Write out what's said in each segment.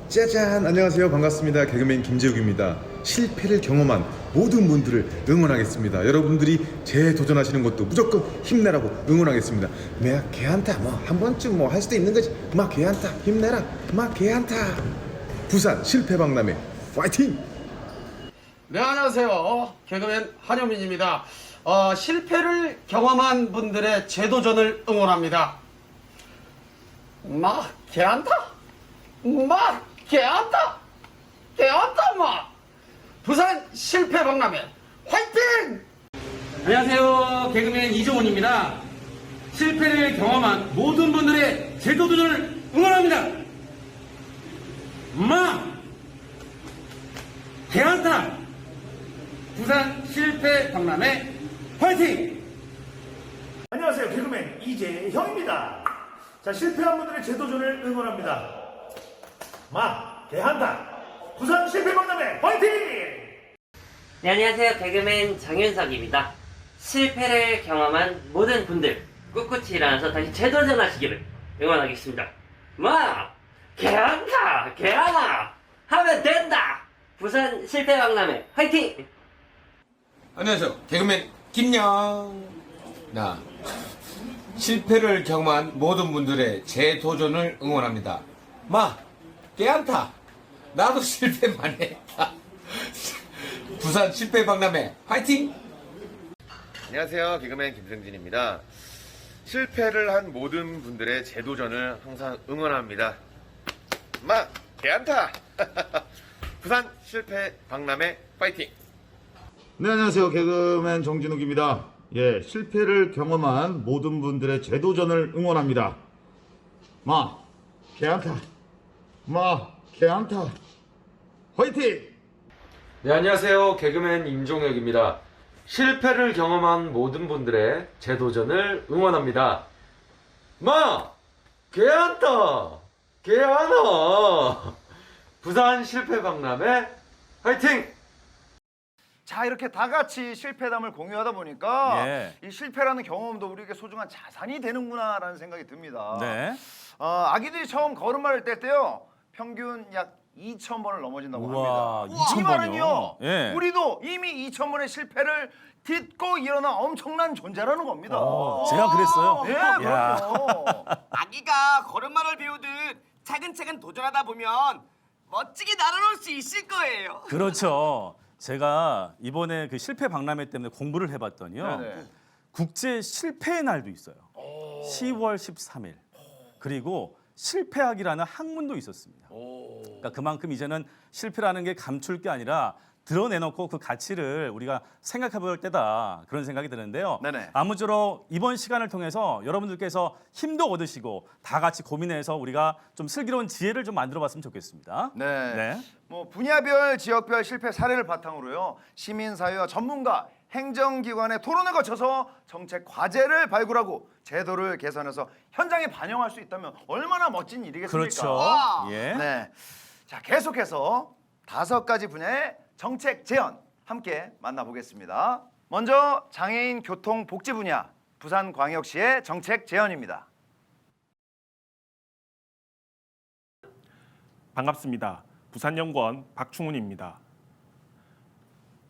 짜잔! 안녕하세요. 반갑습니다. 개그맨 김재욱입니다. 실패를 경험한 모든 분들을 응원하겠습니다. 여러분들이 재도전하시는 것도 무조건 힘내라고 응원하겠습니다. 내가 개한타 한 번쯤 할 수도 있는 거지. 개한타 힘내라. 개한타. 부산 실패박람회 파이팅! 네, 안녕하세요. 개그맨 한효민입니다. 실패를 경험한 분들의 재도전을 응원합니다. 개한타? 개한타 부산 실패박람회 화이팅! 안녕하세요. 개그맨 이종훈입니다. 실패를 경험한 모든 분들의 재도전을 응원합니다. 개한타 부산 실패박람회 화이팅! 안녕하세요. 개그맨 이재형입니다. 자, 실패한 분들의 재도전을 응원합니다. 개한타 부산 실패박람회 화이팅! 네, 안녕하세요. 개그맨 장윤석입니다. 실패를 경험한 모든 분들 꿋꿋이 일어나서 다시 재도전하시기를 응원하겠습니다. 개하나 하면 된다. 부산 실패박람회 화이팅! 안녕하세요. 개그맨 김영. 실패를 경험한 모든 분들의 재도전을 응원합니다. 개한타. 나도 실패 많이 했다. 부산 실패박람회 화이팅! 안녕하세요. 개그맨 김승진입니다. 실패를 한 모든 분들의 재도전을 항상 응원합니다. 개한타! 부산 실패박람회 파이팅! 네, 안녕하세요. 개그맨 정진욱입니다. 실패를 경험한 모든 분들의 재도전을 응원합니다. 개한타. 개한타. 화이팅! 네, 안녕하세요. 개그맨 임종혁입니다. 실패를 경험한 모든 분들의 재도전을 응원합니다. 개한타! 개하나! 부산 실패박람회 화이팅! 자, 이렇게 다 같이 실패담을 공유하다 보니까 이 실패라는 경험도 우리에게 소중한 자산이 되는구나라는 생각이 듭니다. 아기들이 처음 걸음마를 뗄 때요, 평균 약 2,000번을 넘어진다고 합니다. 이 말은요, 우리도 이미 2,000번의 실패를 딛고 일어난 엄청난 존재라는 겁니다. 제가 그랬어요. 네, 그럼요. 아기가 걸음마를 배우듯 차근차근 도전하다 보면 멋지게 날아올 수 있을 거예요. 그렇죠. 제가 이번에 그 실패 박람회 때문에 공부를 해봤더니요. 국제 실패의 날도 있어요. 10월 13일. 그리고 실패하기라는 학문도 있었습니다. 그러니까 그만큼 이제는 실패라는 게 감출 게 아니라 드러내놓고 그 가치를 우리가 생각해 볼 때다, 그런 생각이 드는데요. 아무쪼록 이번 시간을 통해서 여러분들께서 힘도 얻으시고 다 같이 고민해서 우리가 좀 슬기로운 지혜를 좀 만들어 봤으면 좋겠습니다. 분야별, 지역별 실패 사례를 바탕으로요, 시민사회와 전문가, 행정기관의 토론을 거쳐서 정책 과제를 발굴하고 제도를 개선해서 현장에 반영할 수 있다면 얼마나 멋진 일이겠습니까? 그렇죠. 자, 계속해서 5가지 분야의 정책 제안 함께 만나보겠습니다. 먼저 장애인 교통 복지 분야, 부산광역시의 정책 제안입니다. 반갑습니다. 부산연구원 박충훈입니다.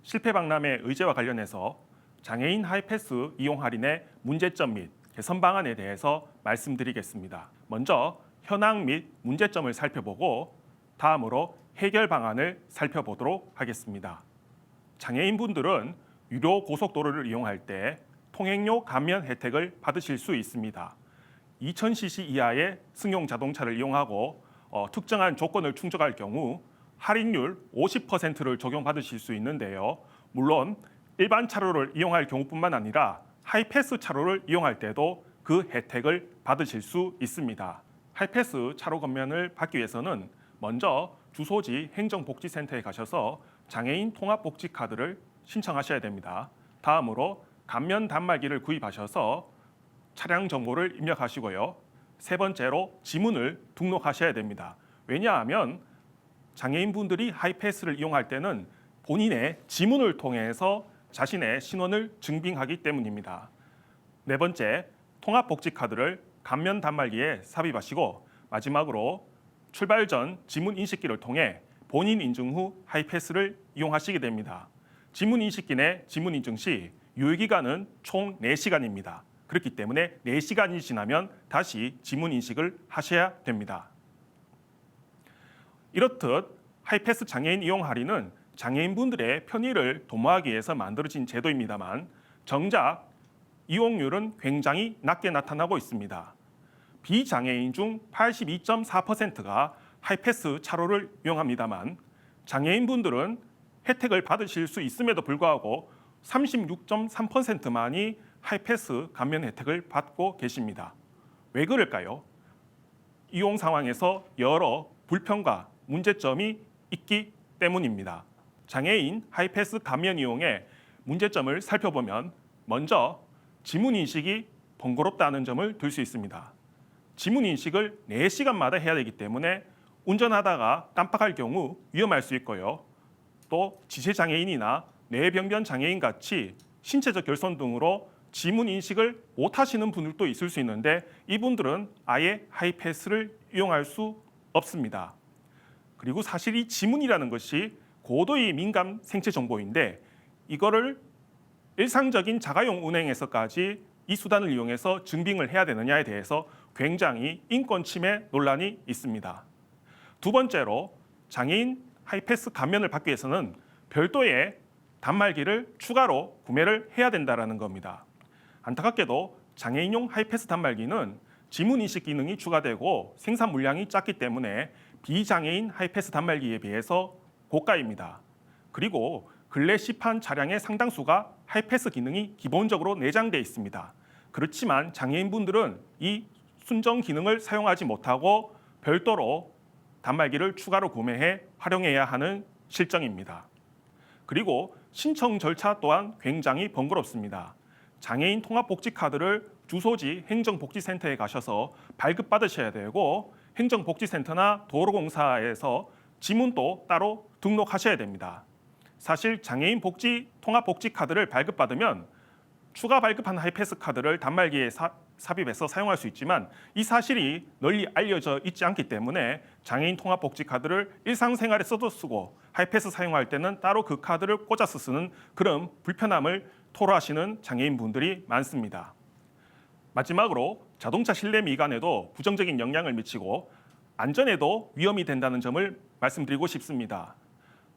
실패박람회 의제와 관련해서 장애인 하이패스 이용 할인의 문제점 및 개선 방안에 대해서 말씀드리겠습니다. 먼저 현황 및 문제점을 살펴보고 다음으로 해결 방안을 살펴보도록 하겠습니다. 장애인분들은 유료 고속도로를 이용할 때 통행료 감면 혜택을 받으실 수 있습니다. 2000cc 이하의 승용 자동차를 이용하고 특정한 조건을 충족할 경우 할인율 50%를 적용받으실 수 있는데요. 물론 일반 차로를 이용할 경우뿐만 아니라 하이패스 차로를 이용할 때도 그 혜택을 받으실 수 있습니다. 하이패스 차로 감면을 받기 위해서는 먼저 주소지 행정복지센터에 가셔서 장애인 통합복지카드를 신청하셔야 됩니다. 다음으로 감면 단말기를 구입하셔서 차량 정보를 입력하시고요. 세 번째로 지문을 등록하셔야 됩니다. 왜냐하면 장애인분들이 하이패스를 이용할 때는 본인의 지문을 통해서 자신의 신원을 증빙하기 때문입니다. 네 번째, 통합복지카드를 감면 단말기에 삽입하시고 마지막으로 출발 전 지문 인식기를 통해 본인 인증 후 하이패스를 이용하시게 됩니다. 지문 인식기 내 지문 인증 시 유효기간은 총 4시간입니다. 그렇기 때문에 4시간이 지나면 다시 지문 인식을 하셔야 됩니다. 이렇듯 하이패스 장애인 이용 할인은 장애인분들의 편의를 도모하기 위해서 만들어진 제도입니다만 정작 이용률은 굉장히 낮게 나타나고 있습니다. 비장애인 중 82.4%가 하이패스 차로를 이용합니다만 장애인분들은 혜택을 받으실 수 있음에도 불구하고 36.3%만이 하이패스 감면 혜택을 받고 계십니다. 왜 그럴까요? 이용 상황에서 여러 불편과 문제점이 있기 때문입니다. 장애인 하이패스 감면 이용의 문제점을 살펴보면 먼저 지문 인식이 번거롭다는 점을 들 수 있습니다. 지문 인식을 4시간마다 해야 되기 때문에 운전하다가 깜빡할 경우 위험할 수 있고요. 또 지체장애인이나 뇌병변 장애인 같이 신체적 결손 등으로 지문 인식을 못 하시는 분들도 있을 수 있는데 이분들은 아예 하이패스를 이용할 수 없습니다. 그리고 사실 이 지문이라는 것이 고도의 민감 생체 정보인데 이거를 일상적인 자가용 운행에서까지 이 수단을 이용해서 증빙을 해야 되느냐에 대해서 굉장히 인권 침해 논란이 있습니다. 두 번째로 장애인 하이패스 감면을 받기 위해서는 별도의 단말기를 추가로 구매를 해야 된다는 겁니다. 안타깝게도 장애인용 하이패스 단말기는 지문 인식 기능이 추가되고 생산 물량이 작기 때문에 비장애인 하이패스 단말기에 비해서 고가입니다. 그리고 근래 시판 차량의 상당수가 하이패스 기능이 기본적으로 내장되어 있습니다. 그렇지만 장애인분들은 이 순정 기능을 사용하지 못하고 별도로 단말기를 추가로 구매해 활용해야 하는 실정입니다. 그리고 신청 절차 또한 굉장히 번거롭습니다. 장애인 통합복지카드를 주소지 행정복지센터에 가셔서 발급받으셔야 되고 행정복지센터나 도로공사에서 지문도 따로 등록하셔야 됩니다. 사실 장애인 복지 통합복지카드를 발급받으면 추가 발급한 하이패스 카드를 단말기에 삽입해서 사용할 수 있지만 이 사실이 널리 알려져 있지 않기 때문에 장애인 통합복지카드를 일상생활에 써도 쓰고 하이패스 사용할 때는 따로 그 카드를 꽂아서 쓰는 그런 불편함을 토로하시는 장애인분들이 많습니다. 마지막으로 자동차 실내 미관에도 부정적인 영향을 미치고 안전에도 위험이 된다는 점을 말씀드리고 싶습니다.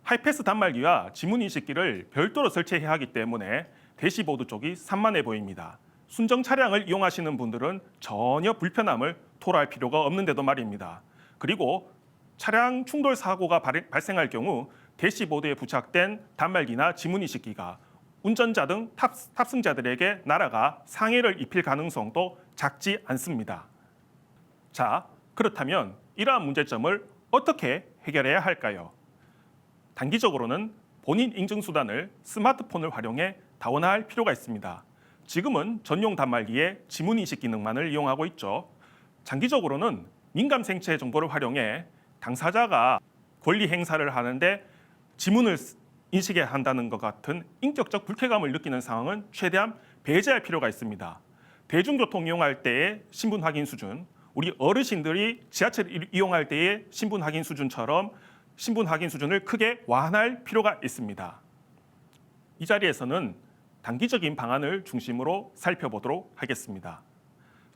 하이패스 단말기와 지문 인식기를 별도로 설치해야 하기 때문에 대시보드 쪽이 산만해 보입니다. 순정 차량을 이용하시는 분들은 전혀 불편함을 토로할 필요가 없는데도 말입니다. 그리고 차량 충돌 사고가 발생할 경우 대시보드에 부착된 단말기나 지문 인식기가 운전자 등 탑승자들에게 날아가 상해를 입힐 가능성도 작지 않습니다. 자, 그렇다면 이러한 문제점을 어떻게 해결해야 할까요? 단기적으로는 본인 인증 수단을 스마트폰을 활용해 다원화할 필요가 있습니다. 지금은 전용 단말기에 지문 인식 기능만을 이용하고 있죠. 장기적으로는 민감 생체 정보를 활용해 당사자가 권리 행사를 하는데 지문을 인식해야 한다는 것 같은 인격적 불쾌감을 느끼는 상황은 최대한 배제할 필요가 있습니다. 대중교통 이용할 때의 신분 확인 수준, 우리 어르신들이 지하철을 이용할 때의 신분 확인 수준처럼 신분 확인 수준을 크게 완화할 필요가 있습니다. 이 자리에서는 단기적인 방안을 중심으로 살펴보도록 하겠습니다.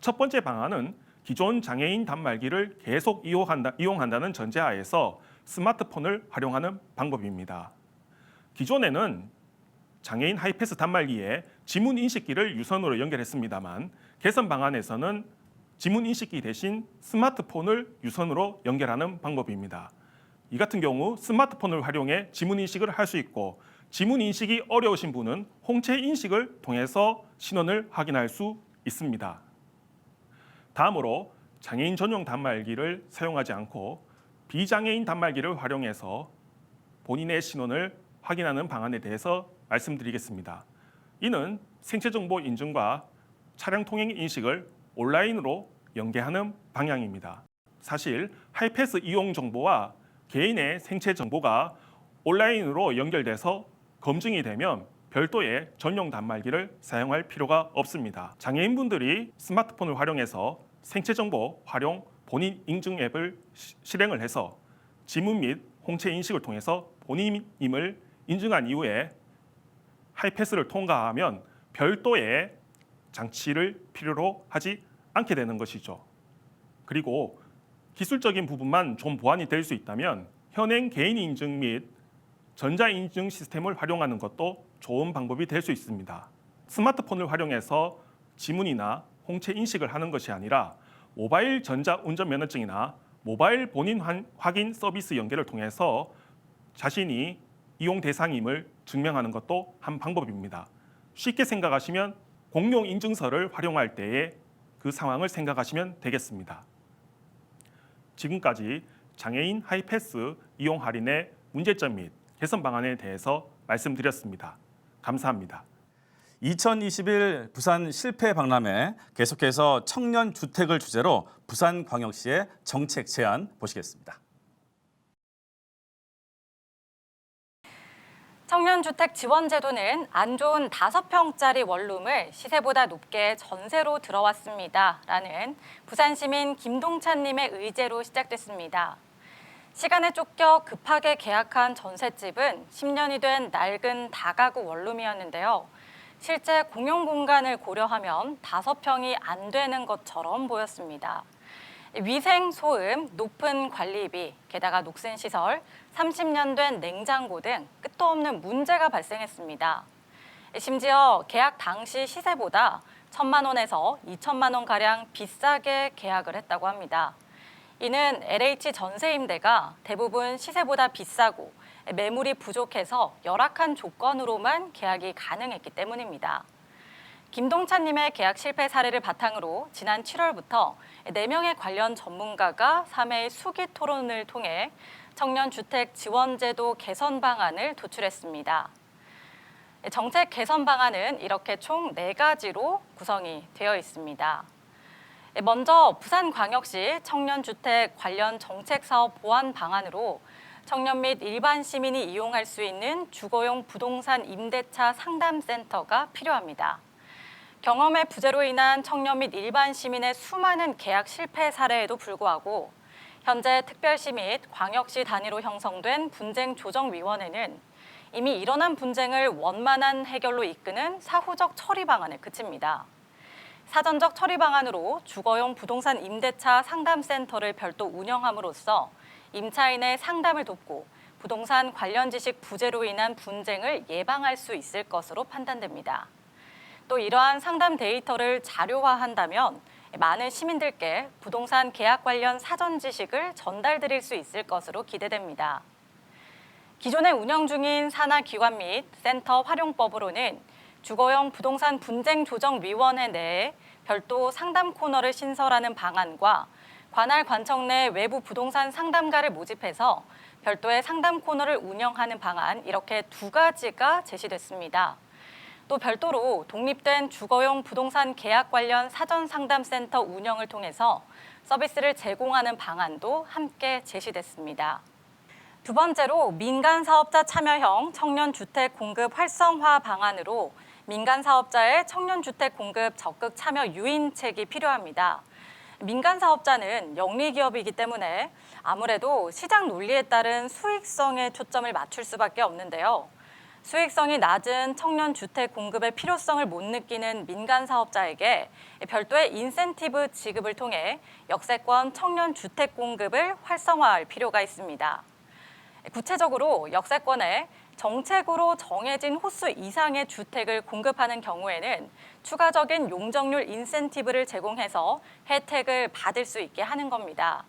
첫 번째 방안은 기존 장애인 단말기를 계속 이용한다는 전제하에서 스마트폰을 활용하는 방법입니다. 기존에는 장애인 하이패스 단말기에 지문 인식기를 유선으로 연결했습니다만 개선 방안에서는 지문 인식기 대신 스마트폰을 유선으로 연결하는 방법입니다. 이 같은 경우 스마트폰을 활용해 지문 인식을 할 수 있고 지문 인식이 어려우신 분은 홍채 인식을 통해서 신원을 확인할 수 있습니다. 다음으로 장애인 전용 단말기를 사용하지 않고 비장애인 단말기를 활용해서 본인의 신원을 확인하는 방안에 대해서 말씀드리겠습니다. 이는 생체정보 인증과 차량 통행 인식을 온라인으로 연계하는 방향입니다. 사실 하이패스 이용 정보와 개인의 생체 정보가 온라인으로 연결돼서 검증이 되면 별도의 전용 단말기를 사용할 필요가 없습니다. 장애인분들이 스마트폰을 활용해서 생체 정보 활용 본인 인증 앱을 실행을 해서 지문 및 홍채 인식을 통해서 본인임을 인증한 이후에 하이패스를 통과하면 별도의 장치를 필요로 하지 않게 되는 것이죠. 그리고 기술적인 부분만 좀 보완이 될 수 있다면 현행 개인 인증 및 전자 인증 시스템을 활용하는 것도 좋은 방법이 될 수 있습니다. 스마트폰을 활용해서 지문이나 홍채 인식을 하는 것이 아니라 모바일 전자 운전면허증이나 모바일 본인 확인 서비스 연계를 통해서 자신이 이용 대상임을 증명하는 것도 한 방법입니다. 쉽게 생각하시면 공용 인증서를 활용할 때의 그 상황을 생각하시면 되겠습니다. 지금까지 장애인 하이패스 이용 할인의 문제점 및 개선 방안에 대해서 말씀드렸습니다. 감사합니다. 2021 부산 실패 박람회 계속해서 청년 주택을 주제로 부산광역시의 정책 제안 보시겠습니다. 청년주택 지원제도는 안 좋은 5평짜리 원룸을 시세보다 높게 전세로 들어왔습니다. 라는 부산시민 김동찬님의 의제로 시작됐습니다. 시간에 쫓겨 급하게 계약한 전셋집은 10년이 된 낡은 다가구 원룸이었는데요. 실제 공용 공간을 고려하면 5평이 안 되는 것처럼 보였습니다. 위생, 소음, 높은 관리비, 게다가 녹슨 시설, 30년 된 냉장고 등 끝도 없는 문제가 발생했습니다. 심지어 계약 당시 시세보다 1,000만 원에서 2천만 원가량 비싸게 계약을 했다고 합니다. 이는 LH 전세임대가 대부분 시세보다 비싸고 매물이 부족해서 열악한 조건으로만 계약이 가능했기 때문입니다. 김동찬님의 계약 실패 사례를 바탕으로 지난 7월부터 4명의 관련 전문가가 3회 수기 토론을 통해 청년주택 지원제도 개선 방안을 도출했습니다. 정책 개선 방안은 이렇게 총 4가지로 구성이 되어 있습니다. 먼저 부산광역시 청년주택 관련 정책사업 보완 방안으로 청년 및 일반 시민이 이용할 수 있는 주거용 부동산 임대차 상담센터가 필요합니다. 경험의 부재로 인한 청년 및 일반 시민의 수많은 계약 실패 사례에도 불구하고 현재 특별시 및 광역시 단위로 형성된 분쟁조정위원회는 이미 일어난 분쟁을 원만한 해결로 이끄는 사후적 처리 방안에 그칩니다. 사전적 처리 방안으로 주거용 부동산 임대차 상담센터를 별도 운영함으로써 임차인의 상담을 돕고 부동산 관련 지식 부재로 인한 분쟁을 예방할 수 있을 것으로 판단됩니다. 또 이러한 상담 데이터를 자료화한다면 많은 시민들께 부동산 계약 관련 사전 지식을 전달드릴 수 있을 것으로 기대됩니다. 기존에 운영 중인 산하기관 및 센터 활용법으로는 주거용 부동산 분쟁조정위원회 내에 별도 상담 코너를 신설하는 방안과 관할 관청 내 외부 부동산 상담가를 모집해서 별도의 상담 코너를 운영하는 방안 이렇게 2가지가 제시됐습니다. 또 별도로 독립된 주거용 부동산 계약 관련 사전 상담센터 운영을 통해서 서비스를 제공하는 방안도 함께 제시됐습니다. 두 번째로 민간 사업자 참여형 청년주택 공급 활성화 방안으로 민간 사업자의 청년주택 공급 적극 참여 유인책이 필요합니다. 민간 사업자는 영리기업이기 때문에 아무래도 시장 논리에 따른 수익성에 초점을 맞출 수밖에 없는데요. 수익성이 낮은 청년주택 공급의 필요성을 못 느끼는 민간 사업자에게 별도의 인센티브 지급을 통해 역세권 청년주택 공급을 활성화할 필요가 있습니다. 구체적으로 역세권에 정책으로 정해진 호수 이상의 주택을 공급하는 경우에는 추가적인 용적률 인센티브를 제공해서 혜택을 받을 수 있게 하는 겁니다.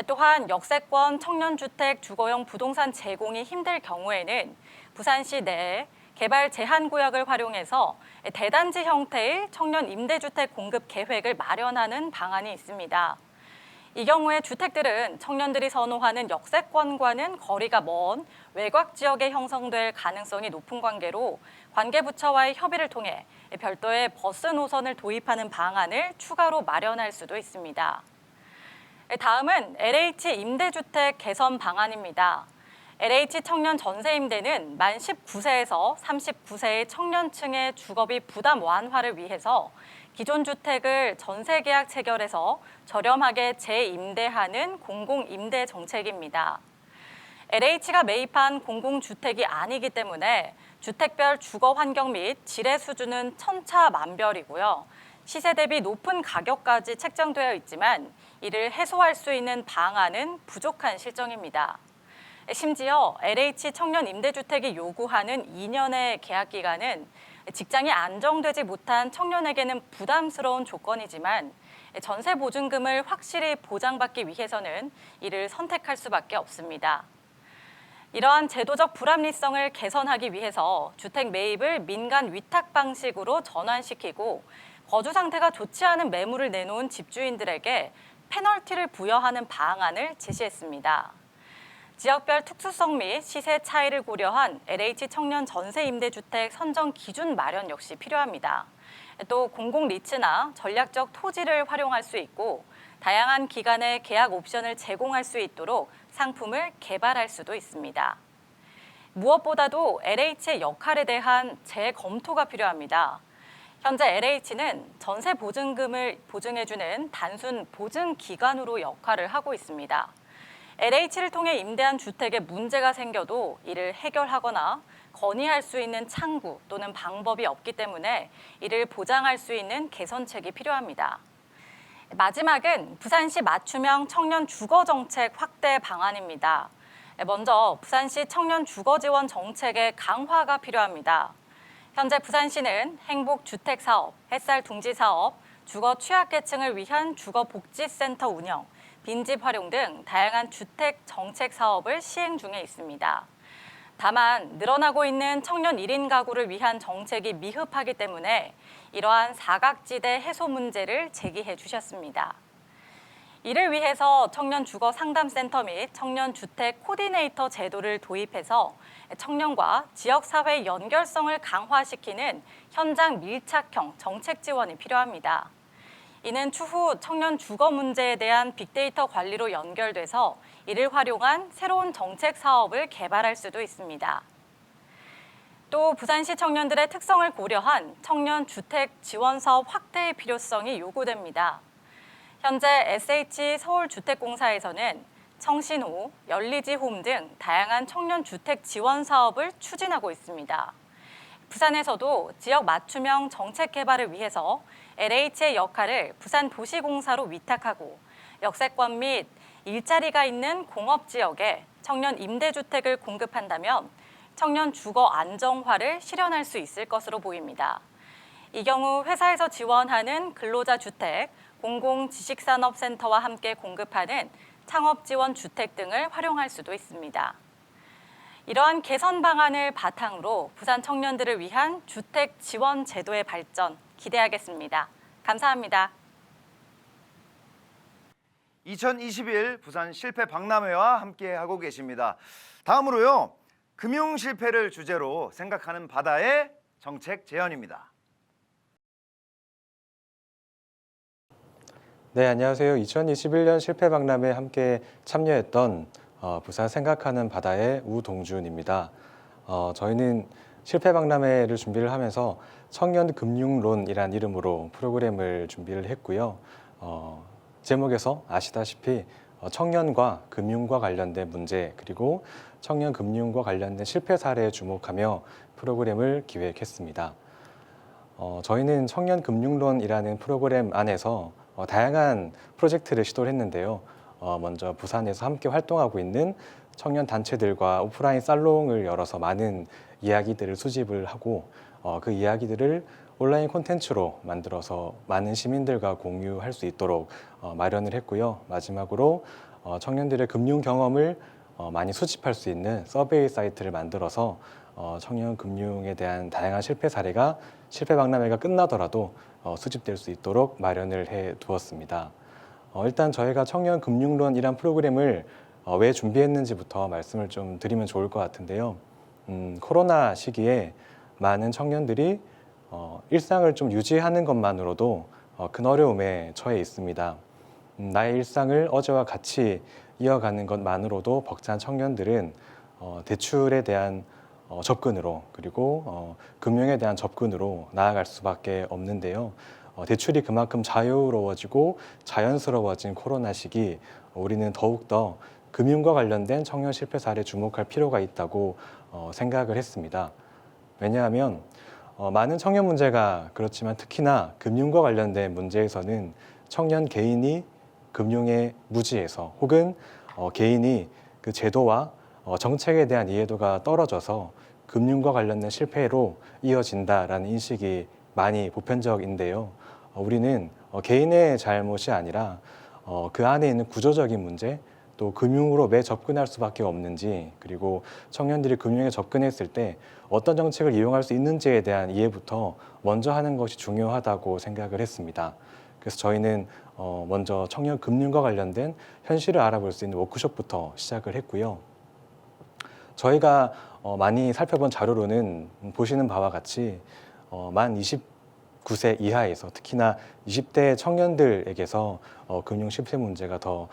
또한 역세권 청년주택 주거용 부동산 제공이 힘들 경우에는 부산시 내에 개발 제한구역을 활용해서 대단지 형태의 청년 임대주택 공급 계획을 마련하는 방안이 있습니다. 이 경우에 주택들은 청년들이 선호하는 역세권과는 거리가 먼 외곽 지역에 형성될 가능성이 높은 관계로 관계부처와의 협의를 통해 별도의 버스 노선을 도입하는 방안을 추가로 마련할 수도 있습니다. 다음은 LH 임대주택 개선 방안입니다. LH 청년 전세 임대는 만 19세에서 39세의 청년층의 주거비 부담 완화를 위해서 기존 주택을 전세 계약 체결해서 저렴하게 재임대하는 공공임대 정책입니다. LH가 매입한 공공주택이 아니기 때문에 주택별 주거 환경 및 질의 수준은 천차만별이고요. 시세 대비 높은 가격까지 책정되어 있지만 이를 해소할 수 있는 방안은 부족한 실정입니다. 심지어 LH 청년 임대주택이 요구하는 2년의 계약 기간은 직장이 안정되지 못한 청년에게는 부담스러운 조건이지만 전세 보증금을 확실히 보장받기 위해서는 이를 선택할 수밖에 없습니다. 이러한 제도적 불합리성을 개선하기 위해서 주택 매입을 민간 위탁 방식으로 전환시키고 거주 상태가 좋지 않은 매물을 내놓은 집주인들에게 페널티를 부여하는 방안을 제시했습니다. 지역별 특수성 및 시세 차이를 고려한 LH 청년 전세 임대주택 선정 기준 마련 역시 필요합니다. 또 공공 리츠나 전략적 토지를 활용할 수 있고 다양한 기간의 계약 옵션을 제공할 수 있도록 상품을 개발할 수도 있습니다. 무엇보다도 LH의 역할에 대한 재검토가 필요합니다. 현재 LH는 전세 보증금을 보증해주는 단순 보증기관으로 역할을 하고 있습니다. LH를 통해 임대한 주택에 문제가 생겨도 이를 해결하거나 건의할 수 있는 창구 또는 방법이 없기 때문에 이를 보장할 수 있는 개선책이 필요합니다. 마지막은 부산시 맞춤형 청년 주거 정책 확대 방안입니다. 먼저 부산시 청년 주거 지원 정책의 강화가 필요합니다. 현재 부산시는 행복주택 사업, 햇살 둥지 사업, 주거 취약계층을 위한 주거복지센터 운영, 빈집 활용 등 다양한 주택 정책 사업을 시행 중에 있습니다. 다만 늘어나고 있는 청년 1인 가구를 위한 정책이 미흡하기 때문에 이러한 사각지대 해소 문제를 제기해 주셨습니다. 이를 위해서 청년 주거 상담센터 및 청년 주택 코디네이터 제도를 도입해서 청년과 지역사회의 연결성을 강화시키는 현장 밀착형 정책 지원이 필요합니다. 이는 추후 청년 주거 문제에 대한 빅데이터 관리로 연결돼서 이를 활용한 새로운 정책 사업을 개발할 수도 있습니다. 또 부산시 청년들의 특성을 고려한 청년 주택 지원 사업 확대의 필요성이 요구됩니다. 현재 SH 서울주택공사에서는 청신호, 열리지홈 등 다양한 청년 주택 지원 사업을 추진하고 있습니다. 부산에서도 지역 맞춤형 정책 개발을 위해서 LH의 역할을 부산도시공사로 위탁하고 역세권 및 일자리가 있는 공업지역에 청년 임대주택을 공급한다면 청년 주거 안정화를 실현할 수 있을 것으로 보입니다. 이 경우 회사에서 지원하는 근로자 주택, 공공지식산업센터와 함께 공급하는 창업지원 주택 등을 활용할 수도 있습니다. 이러한 개선 방안을 바탕으로 부산 청년들을 위한 주택 지원 제도의 발전 기대하겠습니다. 감사합니다. 2021 부산 실패 박람회와 함께 하고 계십니다. 다음으로요. 금융 실패를 주제로 생각하는 바다의 정책 재현입니다. 네, 안녕하세요. 2021년 실패 박람회에 함께 참여했던 부산 생각하는 바다의 우동준입니다. 저희는 실패 박람회를 준비를 하면서 청년 금융론이란 이름으로 프로그램을 준비를 했고요. 제목에서 아시다시피 청년과 금융과 관련된 문제 그리고 청년 금융과 관련된 실패 사례에 주목하며 프로그램을 기획했습니다. 저희는 청년 금융론이라는 프로그램 안에서 다양한 프로젝트를 시도를 했는데요. 먼저 부산에서 함께 활동하고 있는 청년 단체들과 오프라인 살롱을 열어서 많은 이야기들을 수집을 하고 그 이야기들을 온라인 콘텐츠로 만들어서 많은 시민들과 공유할 수 있도록 마련을 했고요. 마지막으로 청년들의 금융 경험을 많이 수집할 수 있는 서베이 사이트를 만들어서 청년 금융에 대한 다양한 실패 사례가 실패 박람회가 끝나더라도 수집될 수 있도록 마련을 해 두었습니다. 일단 저희가 청년 금융론이란 프로그램을 왜 준비했는지부터 말씀을 좀 드리면 좋을 것 같은데요. 코로나 시기에 많은 청년들이 일상을 좀 유지하는 것만으로도 큰 어려움에 처해 있습니다. 나의 일상을 어제와 같이 이어가는 것만으로도 벅찬 청년들은 대출에 대한 접근으로 그리고 금융에 대한 접근으로 나아갈 수밖에 없는데요. 대출이 그만큼 자유로워지고 자연스러워진 코로나 시기 우리는 더욱더 금융과 관련된 청년 실패 사례에 주목할 필요가 있다고 생각을 했습니다. 왜냐하면 많은 청년 문제가 그렇지만 특히나 금융과 관련된 문제에서는 청년 개인이 금융에 무지해서 혹은 개인이 그 제도와 정책에 대한 이해도가 떨어져서 금융과 관련된 실패로 이어진다라는 인식이 많이 보편적인데요. 우리는 개인의 잘못이 아니라 그 안에 있는 구조적인 문제, 또 금융으로 왜 접근할 수밖에 없는지, 그리고 청년들이 금융에 접근했을 때 어떤 정책을 이용할 수 있는지에 대한 이해부터 먼저 하는 것이 중요하다고 생각을 했습니다. 그래서 저희는 먼저 청년 금융과 관련된 현실을 알아볼 수 있는 워크숍부터 시작을 했고요. 저희가 많이 살펴본 자료로는 보시는 바와 같이 만 29세 이하에서 특히나 20대 청년들에게서 금융 실패 문제가 더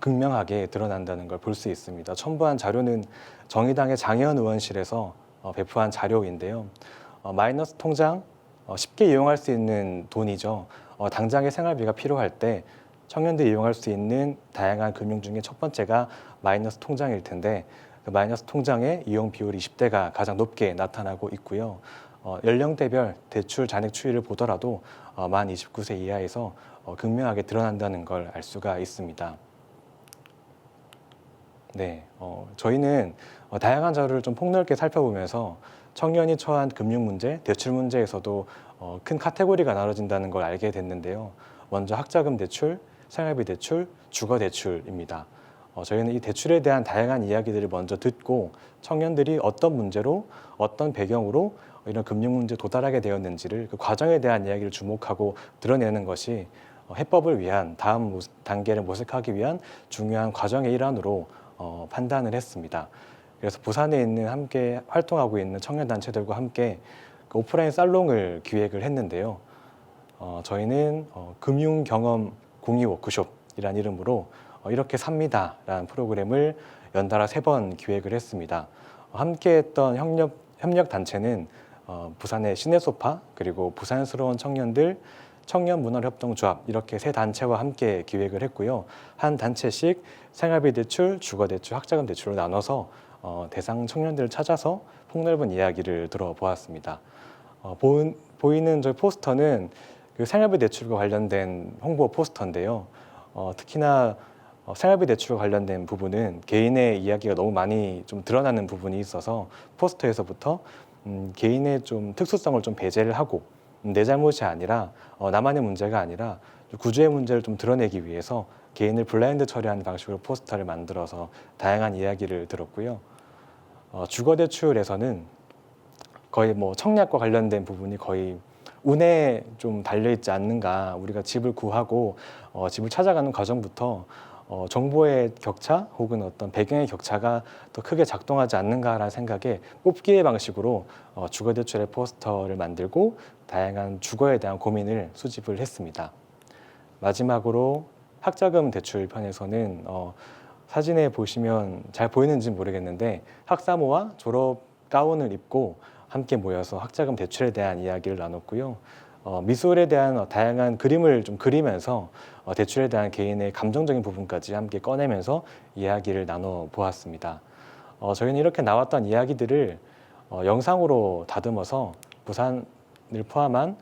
극명하게 드러난다는 걸 볼 수 있습니다. 첨부한 자료는 정의당의 장혜원 의원실에서 배포한 자료인데요. 마이너스 통장 쉽게 이용할 수 있는 돈이죠. 당장의 생활비가 필요할 때 청년들이 이용할 수 있는 다양한 금융 중에 첫 번째가 마이너스 통장일 텐데 그 마이너스 통장의 이용 비율이 20대가 가장 높게 나타나고 있고요. 연령대별 대출 잔액 추이를 보더라도 만 29세 이하에서 극명하게 드러난다는 걸 알 수가 있습니다. 네, 저희는 다양한 자료를 좀 폭넓게 살펴보면서 청년이 처한 금융 문제, 대출 문제에서도 큰 카테고리가 나눠진다는 걸 알게 됐는데요. 먼저 학자금 대출, 생활비 대출, 주거 대출입니다. 저희는 이 대출에 대한 다양한 이야기들을 먼저 듣고 청년들이 어떤 문제로, 어떤 배경으로 이런 금융 문제에 도달하게 되었는지를 그 과정에 대한 이야기를 주목하고 드러내는 것이 해법을 위한 다음 단계를 모색하기 위한 중요한 과정의 일환으로 판단을 했습니다. 그래서 부산에 있는 함께 활동하고 있는 청년단체들과 함께 그 오프라인 살롱을 기획을 했는데요. 저희는 금융 경험 공유 워크숍이라는 이름으로 이렇게 삽니다라는 프로그램을 연달아 3번 기획을 했습니다. 함께했던 협력 단체는 부산의 시내소파 그리고 부산스러운 청년들 청년문화협동조합 이렇게 3단체와 함께 기획을 했고요. 한 단체씩 생활비 대출, 주거대출, 학자금 대출로 나눠서 대상 청년들을 찾아서 폭넓은 이야기를 들어보았습니다. 보이는 저희 포스터는 그 생활비 대출과 관련된 홍보 포스터인데요. 특히나 생활비 대출과 관련된 부분은 개인의 이야기가 너무 많이 좀 드러나는 부분이 있어서 포스터에서부터 개인의 좀 특수성을 좀 배제를 하고 내 잘못이 아니라 나만의 문제가 아니라 구조의 문제를 좀 드러내기 위해서 개인을 블라인드 처리하는 방식으로 포스터를 만들어서 다양한 이야기를 들었고요. 주거대출에서는 거의 뭐 청약과 관련된 부분이 거의 운에 좀 달려있지 않는가, 우리가 집을 구하고 집을 찾아가는 과정부터 정보의 격차 혹은 어떤 배경의 격차가 더 크게 작동하지 않는가라는 생각에 뽑기의 방식으로 주거대출의 포스터를 만들고 다양한 주거에 대한 고민을 수집을 했습니다. 마지막으로 학자금 대출 편에서는 사진에 보시면 잘 보이는지 모르겠는데 학사모와 졸업 가운을 입고 함께 모여서 학자금 대출에 대한 이야기를 나눴고요. 미술에 대한 다양한 그림을 좀 그리면서 대출에 대한 개인의 감정적인 부분까지 함께 꺼내면서 이야기를 나눠 보았습니다. 저희는 이렇게 나왔던 이야기들을 영상으로 다듬어서 부산을 포함한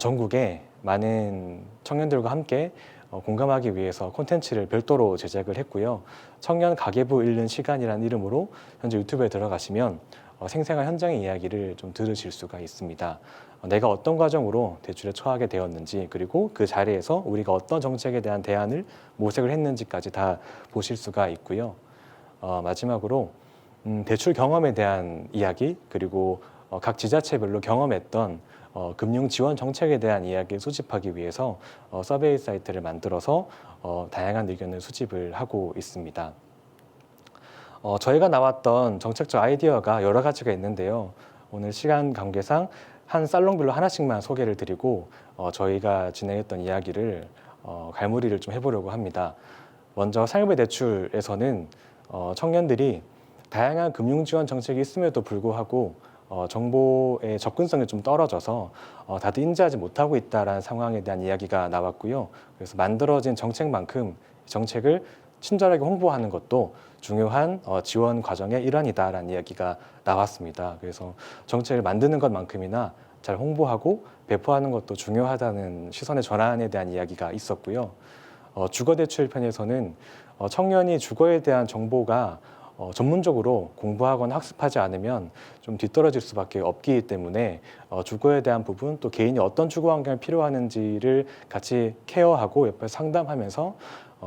전국의 많은 청년들과 함께 공감하기 위해서 콘텐츠를 별도로 제작을 했고요. 청년 가계부 읽는 시간이라는 이름으로 현재 유튜브에 들어가시면 생생한 현장의 이야기를 좀 들으실 수가 있습니다. 내가 어떤 과정으로 대출에 처하게 되었는지 그리고 그 자리에서 우리가 어떤 정책에 대한 대안을 모색을 했는지까지 다 보실 수가 있고요. 마지막으로 대출 경험에 대한 이야기 그리고 각 지자체별로 경험했던 금융 지원 정책에 대한 이야기를 수집하기 위해서 서베이 사이트를 만들어서 다양한 의견을 수집을 하고 있습니다. 저희가 나왔던 정책적 아이디어가 여러 가지가 있는데요. 오늘 시간 관계상 한 살롱별로 하나씩만 소개를 드리고 저희가 진행했던 이야기를 갈무리를 좀 해보려고 합니다. 먼저 상여배 대출에서는 청년들이 다양한 금융 지원 정책이 있음에도 불구하고 정보의 접근성이 좀 떨어져서 다들 인지하지 못하고 있다는 상황에 대한 이야기가 나왔고요. 그래서 만들어진 정책만큼 정책을 친절하게 홍보하는 것도 중요한 지원 과정의 일환이다라는 이야기가 나왔습니다. 그래서 정책을 만드는 것만큼이나 잘 홍보하고 배포하는 것도 중요하다는 시선의 전환에 대한 이야기가 있었고요. 주거대출 편에서는 청년이 주거에 대한 정보가 전문적으로 공부하거나 학습하지 않으면 좀 뒤떨어질 수밖에 없기 때문에 주거에 대한 부분 또 개인이 어떤 주거 환경이 필요하는지를 같이 케어하고 옆에서 상담하면서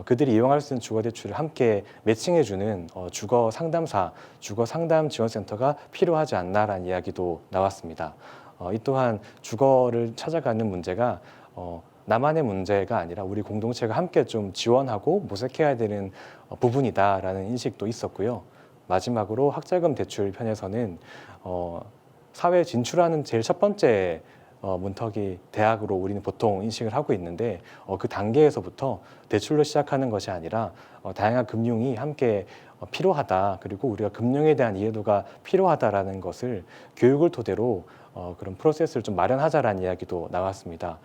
그들이 이용할 수 있는 주거대출을 함께 매칭해주는 주거 상담사, 주거 상담 지원센터가 필요하지 않나라는 이야기도 나왔습니다. 이 또한 주거를 찾아가는 문제가 나만의 문제가 아니라 우리 공동체가 함께 좀 지원하고 모색해야 되는 부분이다라는 인식도 있었고요. 마지막으로 학자금 대출 편에서는 사회에 진출하는 제일 첫 번째 문턱이 대학으로 우리는 보통 인식을 하고 있는데 그 단계에서부터 대출로 시작하는 것이 아니라 다양한 금융이 함께 필요하다. 그리고 우리가 금융에 대한 이해도가 필요하다라는 것을 교육을 토대로 그런 프로세스를 좀 마련하자라는 이야기도 나왔습니다.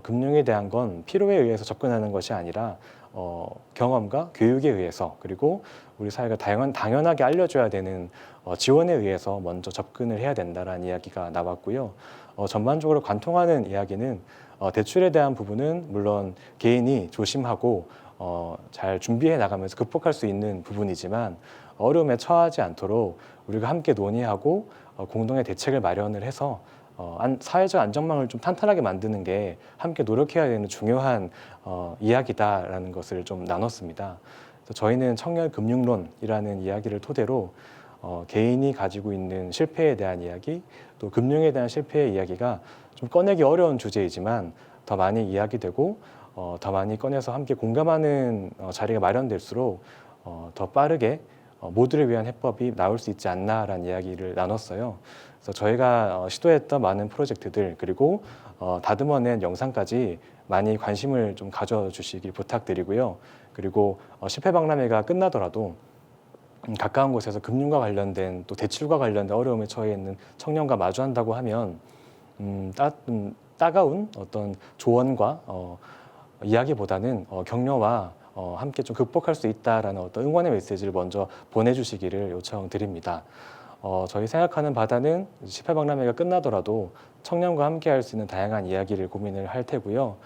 금융에 대한 건 필요에 의해서 접근하는 것이 아니라 경험과 교육에 의해서 그리고 우리 사회가 당연하게 알려줘야 되는 지원에 의해서 먼저 접근을 해야 된다라는 이야기가 나왔고요. 전반적으로 관통하는 이야기는 대출에 대한 부분은 물론 개인이 조심하고 잘 준비해 나가면서 극복할 수 있는 부분이지만 어려움에 처하지 않도록 우리가 함께 논의하고 공동의 대책을 마련을 해서 사회적 안전망을 좀 탄탄하게 만드는 게 함께 노력해야 되는 중요한 이야기다라는 것을 좀 나눴습니다. 그래서 저희는 청년 금융론이라는 이야기를 토대로 개인이 가지고 있는 실패에 대한 이야기, 또 금융에 대한 실패의 이야기가 좀 꺼내기 어려운 주제이지만 더 많이 이야기되고 더 많이 꺼내서 함께 공감하는 자리가 마련될수록 더 빠르게 모두를 위한 해법이 나올 수 있지 않나라는 이야기를 나눴어요. 그래서 저희가 시도했던 많은 프로젝트들 그리고 다듬어낸 영상까지 많이 관심을 좀 가져주시길 부탁드리고요. 그리고 실패박람회가 끝나더라도 가까운 곳에서 금융과 관련된 또 대출과 관련된 어려움에 처해 있는 청년과 마주한다고 하면 따가운 어떤 조언과 이야기보다는 격려와 함께 좀 극복할 수 있다라는 어떤 응원의 메시지를 먼저 보내주시기를 요청드립니다. 저희 생각하는 바다는 실패박람회가 끝나더라도 청년과 함께 할 수 있는 다양한 이야기를 고민을 할 테고요.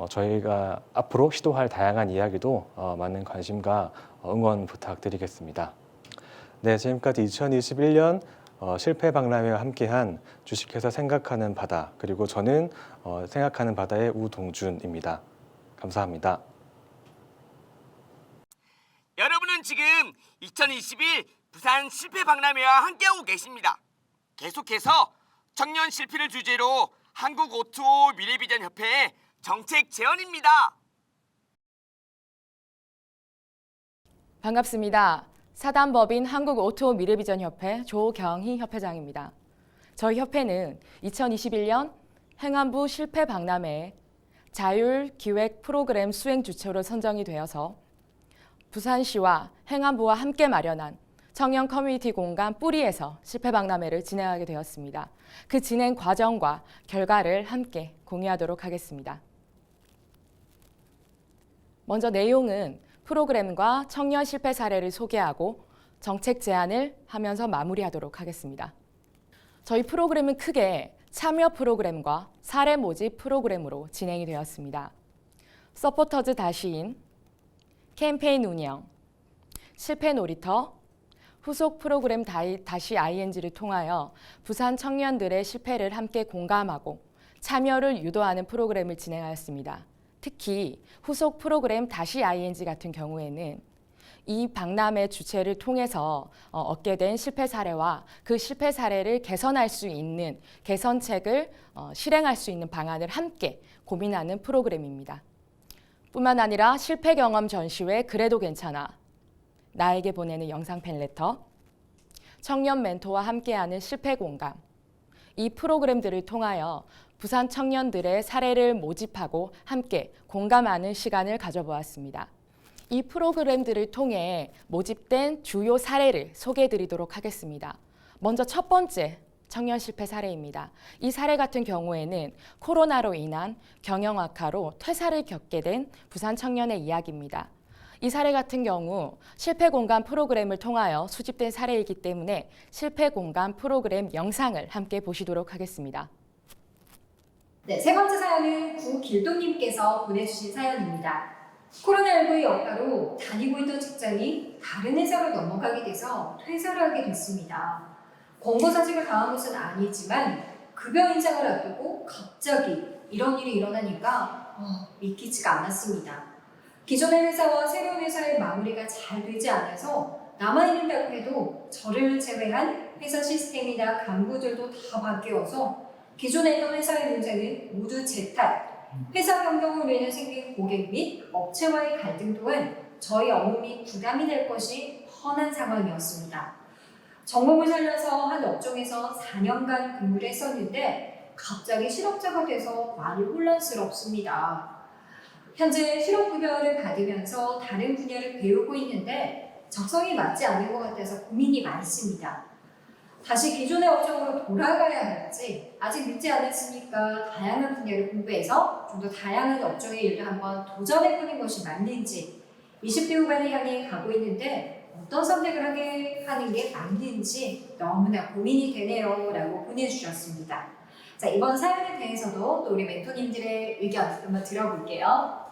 저희가 앞으로 시도할 다양한 이야기도 많은 관심과 응원 부탁드리겠습니다. 네, 지금까지 2021년 실패박람회와 함께한 주식회사 생각하는 바다 그리고 저는 생각하는 바다의 우동준입니다. 감사합니다. 여러분은 지금 2021 부산 실패박람회와 함께하고 계십니다. 계속해서 청년 실패를 주제로 한국 오토 미래비전 협회의 정책 제언입니다. 반갑습니다. 사단법인 한국오토미래비전협회 조경희 협회장입니다. 저희 협회는 2021년 행안부 실패박람회에 자율기획 프로그램 수행 주체로 선정이 되어서 부산시와 행안부와 함께 마련한 청년 커뮤니티 공간 뿌리에서 실패박람회를 진행하게 되었습니다. 그 진행 과정과 결과를 함께 공유하도록 하겠습니다. 먼저 내용은 프로그램과 청년 실패 사례를 소개하고 정책 제안을 하면서 마무리하도록 하겠습니다. 저희 프로그램은 크게 참여 프로그램과 사례 모집 프로그램으로 진행이 되었습니다. 서포터즈 다시인, 캠페인 운영, 실패 놀이터, 후속 프로그램 다시 ING를 통하여 부산 청년들의 실패를 함께 공감하고 참여를 유도하는 프로그램을 진행하였습니다. 특히 후속 프로그램 다시 ING 같은 경우에는 이 박람회 주최를 통해서 얻게 된 실패 사례와 그 실패 사례를 개선할 수 있는 개선책을 실행할 수 있는 방안을 함께 고민하는 프로그램입니다. 뿐만 아니라 실패 경험 전시회 그래도 괜찮아, 나에게 보내는 영상 팬레터, 청년 멘토와 함께하는 실패 공감, 이 프로그램들을 통하여 부산 청년들의 사례를 모집하고 함께 공감하는 시간을 가져보았습니다. 이 프로그램들을 통해 모집된 주요 사례를 소개해드리도록 하겠습니다. 먼저 첫 번째 청년 실패 사례입니다. 이 사례 같은 경우에는 코로나로 인한 경영 악화로 퇴사를 겪게 된 부산 청년의 이야기입니다. 이 사례 같은 경우 실패 공감 프로그램을 통하여 수집된 사례이기 때문에 실패 공감 프로그램 영상을 함께 보시도록 하겠습니다. 네, 세 번째 사연은 구길동님께서 보내주신 사연입니다. 코로나19의 여파로 다니고 있던 직장이 다른 회사로 넘어가게 돼서 퇴사를 하게 됐습니다. 권고사직을 당한 것은 아니지만 급여 인상을 앞두고 갑자기 이런 일이 일어나니까 믿기지가 않았습니다. 기존의 회사와 새로운 회사의 마무리가 잘 되지 않아서 남아있는다고 해도 저를 제외한 회사 시스템이나 간부들도 다 바뀌어서 기존에 있던 회사의 문제는 모두 제 탓, 회사 변경으로 인해 생긴 고객 및 업체와의 갈등 또한 저희 업무 및 부담이 될 것이 뻔한 상황이었습니다. 전공을 살려서 한 업종에서 4년간 근무를 했었는데 갑자기 실업자가 돼서 많이 혼란스럽습니다. 현재 실업급여를 받으면서 다른 분야를 배우고 있는데 적성이 맞지 않는 것 같아서 고민이 많습니다. 다시 기존의 업종으로 돌아가야 할지 아직 늦지 않았으니까 다양한 분야를 공부해서 좀 더 다양한 업종의 일을 한번 도전해보는 것이 맞는지 20대 후반을 향해 가고 있는데 어떤 선택을 하는 게 맞는지 너무나 고민이 되네요 라고 보내주셨습니다. 자, 이번 사연에 대해서도 또 우리 멘토님들의 의견 한번 들어볼게요.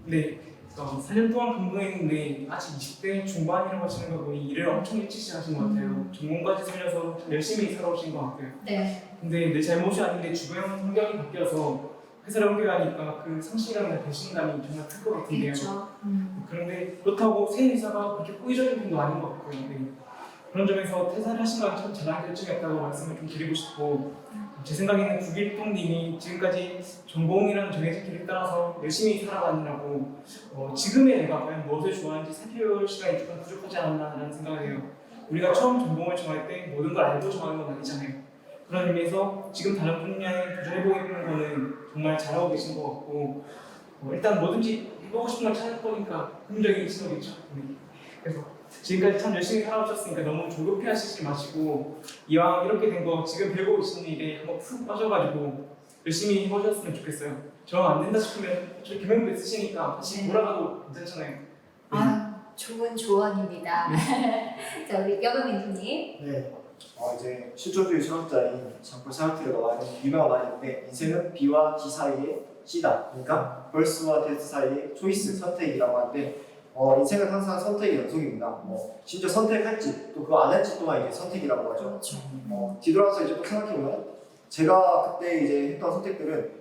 네, 4년 동안 근무했는데 아직 20대 중반이라고 하시는 거 보니 일을 엄청 일찍 시작하신 것 같아요. 전공까지 살려서 열심히 살아오신 것 같아요. 네. 근데 내 잘못이 아닌데 주변 환경이 바뀌어서 회사를 옮겨가니까 그 상실감이나 배신감이 정말 클 것 같은데요. 그렇죠. 그런데 그렇다고 새 회사가 그렇게 호의적인 분도 아닌 것 같고요. 네. 그런 점에서 퇴사를 하신 건 참 잘한 결정이었다고 말씀을 좀 드리고 싶고, 제 생각에는 구길동님이 지금까지 전공이라는 정해진 길을 따라서 열심히 살아가느라고 지금의 내가 과연 무엇을 좋아하는지 살펴볼 시간이 조금 부족하지 않았나라는 생각을 해요. 우리가 처음 전공을 정할 때 모든 걸 알고 정하는 건 아니잖아요. 그런 의미에서 지금 다른 분야에 도전해보는 거는 정말 잘하고 계신 것 같고, 일단 뭐든지 해보고 싶은 걸 찾을 거니까 긍정이 있는 거겠죠. 그래서 지금까지 참 열심히 살아오셨으니까 너무 조급해 하시지 마시고, 이왕 이렇게 된 거 지금 배우고 계시는 일에 한번 푹 빠져가지고 열심히 해보셨으면 좋겠어요. 저 안 된다 싶으면 저희 경험도 있으시니까 다시 돌아가도 괜찮잖아요. 네. 아, 좋은 조언입니다. 자, 우리 여동 멘토님. 네. 이제 실존주의 철학자인 장폴 사르트르가 말하는 유명한 말이 있는데, 인생은 B와 D 사이의 C다. 그러니까 벌스와 데스 사이의 초이스, 선택이라고 하는데, 인생은 항상 선택의 연속입니다. 심지어 선택할지 또 그거 안 할지 또한 이제 선택이라고 하죠. 그렇죠. 뒤돌아서 이제 또 생각해보면 제가 그때 이제 했던 선택들은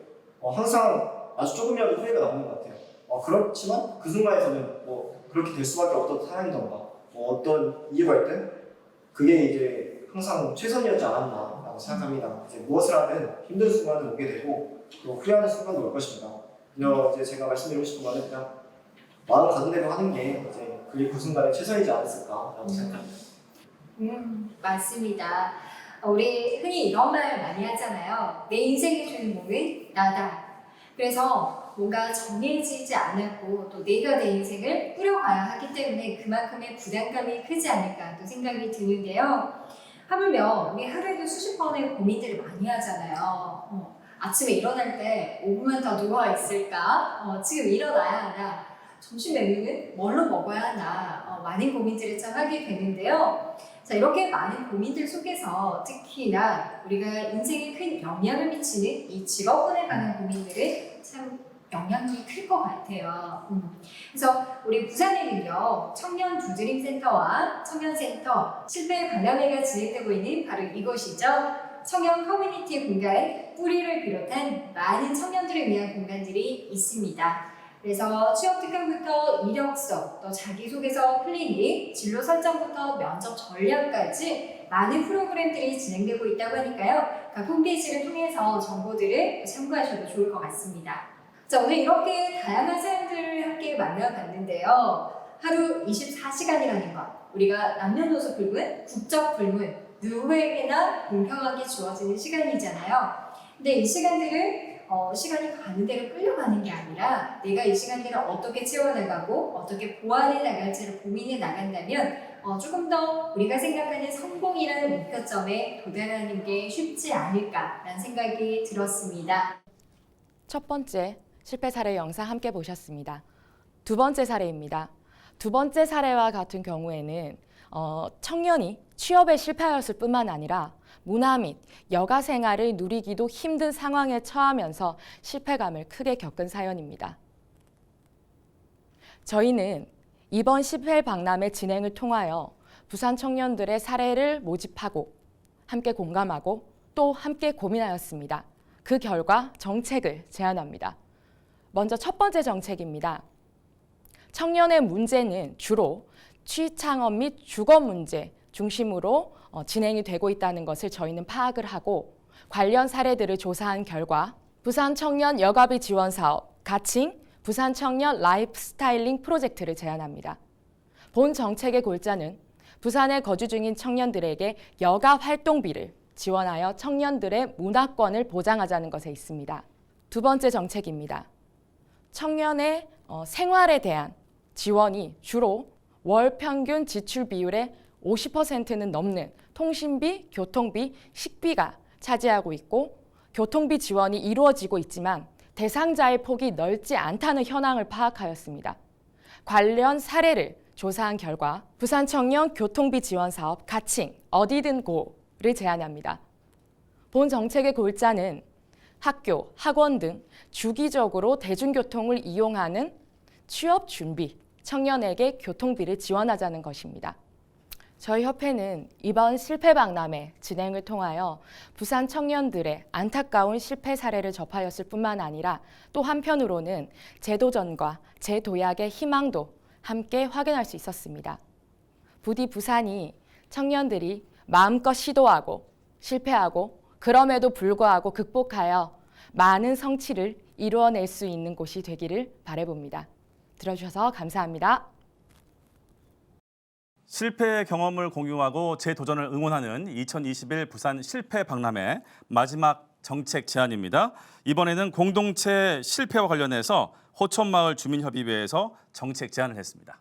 항상 아주 조금이라도 후회가 남는 것 같아요. 그렇지만 그 순간에서는 그렇게 될 수밖에 없던 사람이던가 어떤 이유가 있든 그게 이제 항상 최선이었지 않았나라고 생각합니다. 이제 무엇을 하든 힘든 순간도 오게 되고 또 후회하는 순간도 올 것입니다. 이제 제가 말씀드리고 싶은 거는 그냥 마음 가는 대로 하는 게 이제 그게 그 순간에 최선이지 않았을까라고 생각합니다. 맞습니다. 우리 흔히 이런 말 많이 하잖아요. 내 인생의 주인공은 나다. 그래서 뭔가 정해지지 않았고 또 내가 내 인생을 꾸려가야 하기 때문에 그만큼의 부담감이 크지 않을까 또 생각이 드는데요. 하물며 우리 하루에도 수십 번의 고민들을 많이 하잖아요. 아침에 일어날 때 5분만 더 누워있을까? 지금 일어나야 하나? 점심 메뉴는 뭘로 먹어야 하나? 많은 고민들을 참 하게 되는데요. 자, 이렇게 많은 고민들 속에서 특히나 우리가 인생에 큰 영향을 미치는 이 직업군에 관한 고민들은 참 영향이 클 것 같아요. 그래서 우리 부산에는요, 청년 두드림 센터와 청년센터 실패 박람회가 진행되고 있는 바로 이곳이죠. 청년 커뮤니티 공간 뿌리를 비롯한 많은 청년들을 위한 공간들이 있습니다. 그래서 취업 특강부터 이력서, 또 자기소개서 클리닉, 진로 설정부터 면접 전략까지 많은 프로그램들이 진행되고 있다고 하니까요. 각 홈페이지를 통해서 정보들을 참고하셔도 좋을 것 같습니다. 자, 오늘 이렇게 다양한 사연들을 함께 만나봤는데요. 하루 24시간이라는 것, 우리가 남녀노소 불문, 국적 불문, 누구에게나 공평하게 주어지는 시간이잖아요. 근데 이 시간들을 시간이 가는 대로 끌려가는 게 아니라 내가 이 시간들을 어떻게 채워나가고 어떻게 보완해 나갈지를 고민해 나간다면 조금 더 우리가 생각하는 성공이라는 목표점에 도달하는 게 쉽지 않을까라는 생각이 들었습니다. 첫 번째 실패 사례 영상 함께 보셨습니다. 두 번째 사례입니다. 두 번째 사례와 같은 경우에는 청년이 취업에 실패하였을 뿐만 아니라 문화 및 여가 생활을 누리기도 힘든 상황에 처하면서 실패감을 크게 겪은 사연입니다. 저희는 이번 실패 박람회 진행을 통하여 부산 청년들의 사례를 모집하고 함께 공감하고 또 함께 고민하였습니다. 그 결과 정책을 제안합니다. 먼저 첫 번째 정책입니다. 청년의 문제는 주로 취창업 및 주거 문제 중심으로 진행이 되고 있다는 것을 저희는 파악을 하고 관련 사례들을 조사한 결과 부산 청년 여가비 지원 사업, 가칭 부산 청년 라이프 스타일링 프로젝트를 제안합니다. 본 정책의 골자는 부산에 거주 중인 청년들에게 여가 활동비를 지원하여 청년들의 문화권을 보장하자는 것에 있습니다. 두 번째 정책입니다. 청년의 생활에 대한 지원이 주로 월 평균 지출 비율의 50%는 넘는 통신비, 교통비, 식비가 차지하고 있고 교통비 지원이 이루어지고 있지만 대상자의 폭이 넓지 않다는 현황을 파악하였습니다. 관련 사례를 조사한 결과 부산 청년 교통비 지원 사업 가칭 어디든 고를 제안합니다. 본 정책의 골자는 학교, 학원 등 주기적으로 대중교통을 이용하는 취업 준비 청년에게 교통비를 지원하자는 것입니다. 저희 협회는 이번 실패 박람회 진행을 통하여 부산 청년들의 안타까운 실패 사례를 접하였을 뿐만 아니라 또 한편으로는 재도전과 재도약의 희망도 함께 확인할 수 있었습니다. 부디 부산이 청년들이 마음껏 시도하고 실패하고 그럼에도 불구하고 극복하여 많은 성취를 이루어낼 수 있는 곳이 되기를 바라봅니다. 들어주셔서 감사합니다. 실패의 경험을 공유하고 재도전을 응원하는 2021 부산 실패 박람회 마지막 정책 제안입니다. 이번에는 공동체 실패와 관련해서 호천마을 주민협의회에서 정책 제안을 했습니다.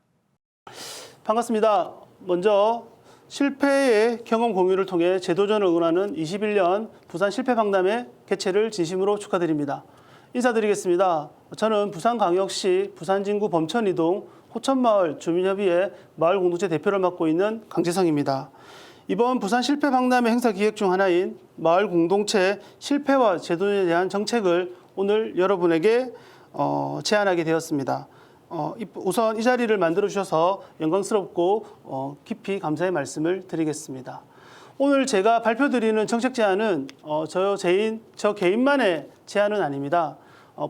반갑습니다. 먼저 실패의 경험 공유를 통해 재도전을 응원하는 21년 부산 실패 박람회 개최를 진심으로 축하드립니다. 인사드리겠습니다. 저는 부산광역시 부산진구 범천이동 호천마을 주민협의회 마을공동체 대표를 맡고 있는 강재성입니다. 이번 부산 실패 박람회 행사 기획 중 하나인 마을공동체 실패와 재도전에 대한 정책을 오늘 여러분에게 제안하게 되었습니다. 우선 이 자리를 만들어 주셔서 영광스럽고 깊이 감사의 말씀을 드리겠습니다. 오늘 제가 발표드리는 정책 제안은 저 개인만의 제안은 아닙니다.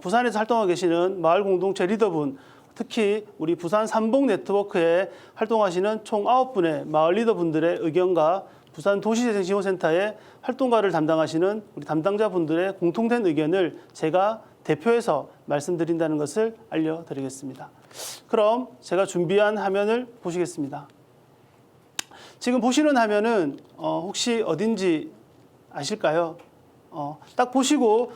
부산에서 활동하고 계시는 마을 공동체 리더분, 특히 우리 부산 삼봉 네트워크에 활동하시는 총 9분의 마을 리더분들의 의견과 부산 도시재생지원센터의 활동가를 담당하시는 우리 담당자분들의 공통된 의견을 제가 대표해서 말씀드린다는 것을 알려드리겠습니다. 그럼 제가 준비한 화면을 보시겠습니다. 지금 보시는 화면은 혹시 어딘지 아실까요? 딱 보시고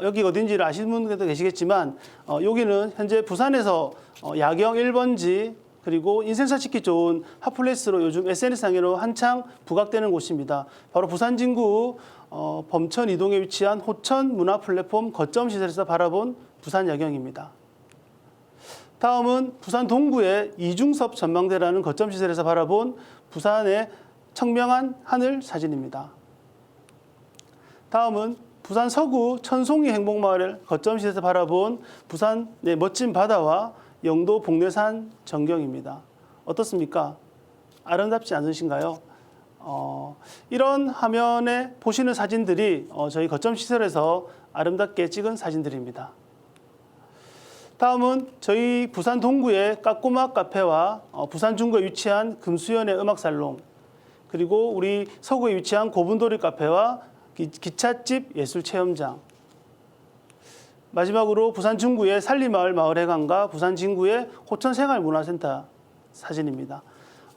여기 어딘지를 아시는 분들도 계시겠지만 여기는 현재 부산에서 야경 1번지 그리고 인생사 찍기 좋은 핫플레이스로 요즘 SNS상으로 한창 부각되는 곳입니다. 바로 부산 진구 범천 이동에 위치한 호천 문화 플랫폼 거점 시설에서 바라본 부산 야경입니다. 다음은 부산 동구의 이중섭 전망대라는 거점 시설에서 바라본 부산의 청명한 하늘 사진입니다. 다음은 부산 서구 천송리 행복마을 거점 시설에서 바라본 부산의 멋진 바다와 영도 복례산 전경입니다. 어떻습니까? 아름답지 않으신가요? 이런 화면에 보시는 사진들이 저희 거점 시설에서 아름답게 찍은 사진들입니다. 다음은 저희 부산 동구의 까꼬막 카페와 부산 중구에 위치한 금수연의 음악살롱, 그리고 우리 서구에 위치한 고분돌이 카페와 기찻집 예술체험장, 마지막으로 부산 중구의 살리마을 마을회관과 부산 진구의 호천생활문화센터 사진입니다.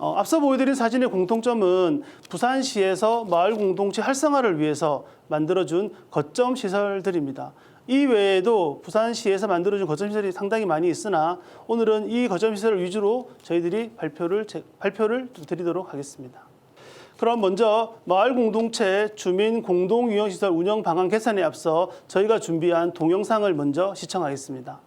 앞서 보여드린 사진의 공통점은 부산시에서 마을 공동체 활성화를 위해서 만들어준 거점 시설들입니다. 이 외에도 부산시에서 만들어준 거점 시설이 상당히 많이 있으나 오늘은 이 거점 시설을 위주로 저희들이 발표를 드리도록 하겠습니다. 그럼 먼저 마을 공동체 주민 공동유형시설 운영 방안 개선에 앞서 저희가 준비한 동영상을 먼저 시청하겠습니다.